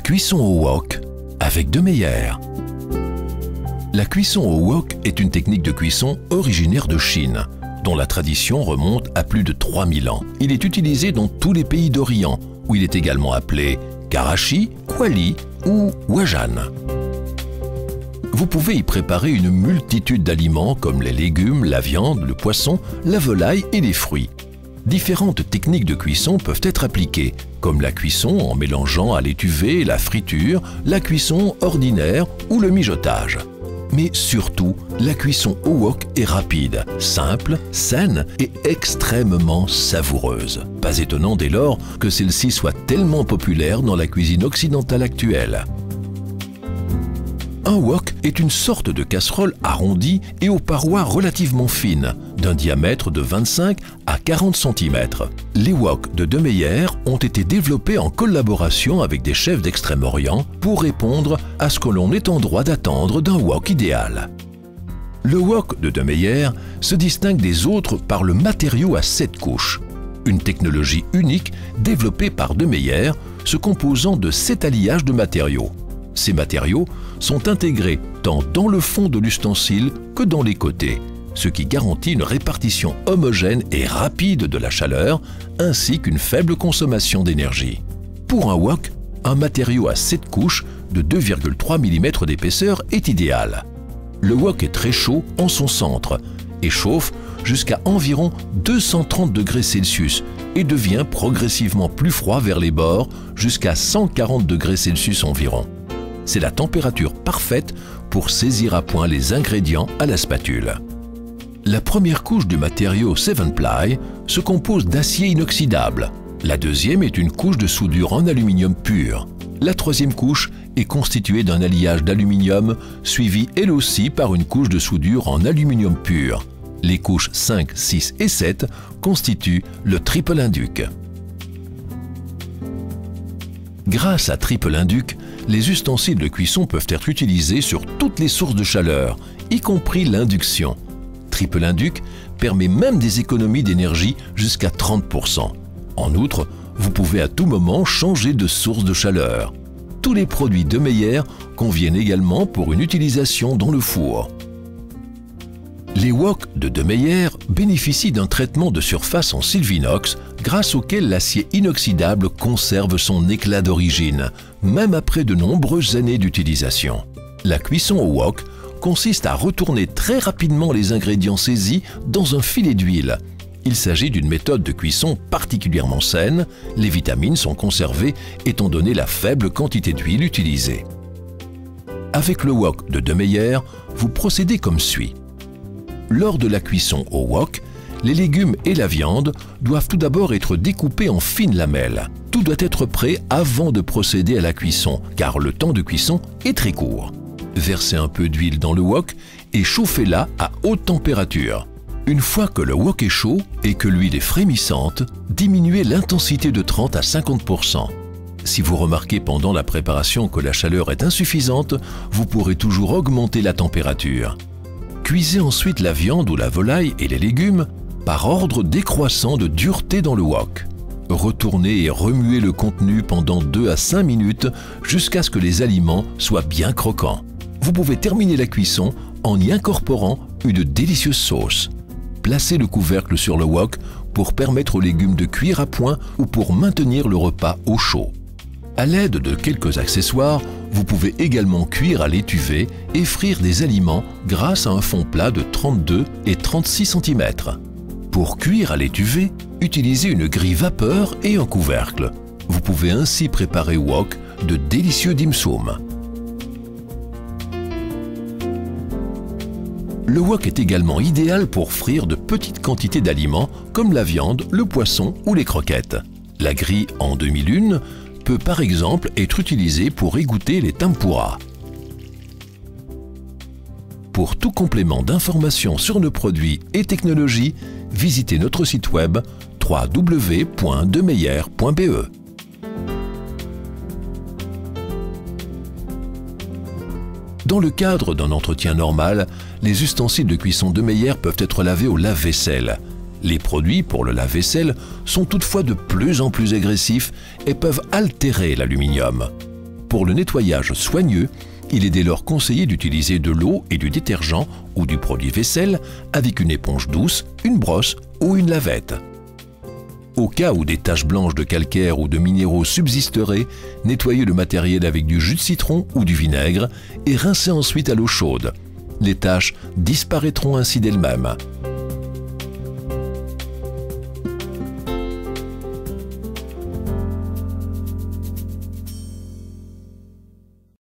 cuisson au wok avec De Meyer. La cuisson au wok est une technique de cuisson originaire de Chine, dont la tradition remonte à plus de 3000 ans. Il est utilisé dans tous les pays d'Orient, où il est également appelé karachi, kwali ou wajan. Vous pouvez y préparer une multitude d'aliments comme les légumes, la viande, le poisson, la volaille et les fruits. Différentes techniques de cuisson peuvent être appliquées, comme la cuisson en mélangeant à l'étuvée, la friture, la cuisson ordinaire ou le mijotage. Mais surtout, la cuisson au wok est rapide, simple, saine et extrêmement savoureuse. Pas étonnant dès lors que celle-ci soit tellement populaire dans la cuisine occidentale actuelle. Un wok est une sorte de casserole arrondie et aux parois relativement fines, d'un diamètre de 25 à 40 cm. Les woks de De Meyer ont été développés en collaboration avec des chefs d'Extrême-Orient pour répondre à ce que l'on est en droit d'attendre d'un wok idéal. Le wok de De Meyer se distingue des autres par le matériau à 7 couches, une technologie unique développée par De Meyer, se composant de 7 alliages de matériaux. Ces matériaux sont intégrés tant dans le fond de l'ustensile que dans les côtés, ce qui garantit une répartition homogène et rapide de la chaleur, ainsi qu'une faible consommation d'énergie. Pour un wok, un matériau à 7 couches de 2,3 mm d'épaisseur est idéal. Le wok est très chaud en son centre et chauffe jusqu'à environ 230 degrés Celsius et devient progressivement plus froid vers les bords jusqu'à 140 degrés Celsius environ. C'est la température parfaite pour saisir à point les ingrédients à la spatule. La première couche du matériau 7-ply se compose d'acier inoxydable. La deuxième est une couche de soudure en aluminium pur. La troisième couche est constituée d'un alliage d'aluminium suivi elle aussi par une couche de soudure en aluminium pur. Les couches 5, 6 et 7 constituent le triple induc. Grâce à triple induc, les ustensiles de cuisson peuvent être utilisés sur toutes les sources de chaleur, y compris l'induction. Triple induc permet même des économies d'énergie jusqu'à 30%. En outre, vous pouvez à tout moment changer de source de chaleur. Tous les produits De Meyer conviennent également pour une utilisation dans le four. Les woks de De Meyer bénéficient d'un traitement de surface en sylvinox grâce auquel l'acier inoxydable conserve son éclat d'origine, même après de nombreuses années d'utilisation. La cuisson au wok consiste à retourner très rapidement les ingrédients saisis dans un filet d'huile. Il s'agit d'une méthode de cuisson particulièrement saine, les vitamines sont conservées étant donné la faible quantité d'huile utilisée. Avec le wok de De Meyer, vous procédez comme suit. Lors de la cuisson au wok, les légumes et la viande doivent tout d'abord être découpés en fines lamelles. Tout doit être prêt avant de procéder à la cuisson, car le temps de cuisson est très court. Versez un peu d'huile dans le wok et chauffez-la à haute température. Une fois que le wok est chaud et que l'huile est frémissante, diminuez l'intensité de 30 à 50%. Si vous remarquez pendant la préparation que la chaleur est insuffisante, vous pourrez toujours augmenter la température. Cuisez ensuite la viande ou la volaille et les légumes par ordre décroissant de dureté dans le wok. Retournez et remuez le contenu pendant 2 à 5 minutes jusqu'à ce que les aliments soient bien croquants. Vous pouvez terminer la cuisson en y incorporant une délicieuse sauce. Placez le couvercle sur le wok pour permettre aux légumes de cuire à point ou pour maintenir le repas au chaud. À l'aide de quelques accessoires, vous pouvez également cuire à l'étuvée et frire des aliments grâce à un fond plat de 32 et 36 cm. Pour cuire à l'étuvée, utilisez une grille vapeur et un couvercle. Vous pouvez ainsi préparer wok de délicieux dim sum. Le wok est également idéal pour frire de petites quantités d'aliments comme la viande, le poisson ou les croquettes. La grille en demi-lune peut par exemple être utilisée pour égoutter les tempura. Pour tout complément d'information sur nos produits et technologies, visitez notre site web www.demeyer.be. Dans le cadre d'un entretien normal, les ustensiles de cuisson De Meyer peuvent être lavés au lave-vaisselle. Les produits pour le lave-vaisselle sont toutefois de plus en plus agressifs et peuvent altérer l'aluminium. Pour le nettoyage soigneux, il est dès lors conseillé d'utiliser de l'eau et du détergent ou du produit vaisselle avec une éponge douce, une brosse ou une lavette. Au cas où des taches blanches de calcaire ou de minéraux subsisteraient, nettoyez le matériel avec du jus de citron ou du vinaigre et rincez ensuite à l'eau chaude. Les taches disparaîtront ainsi d'elles-mêmes.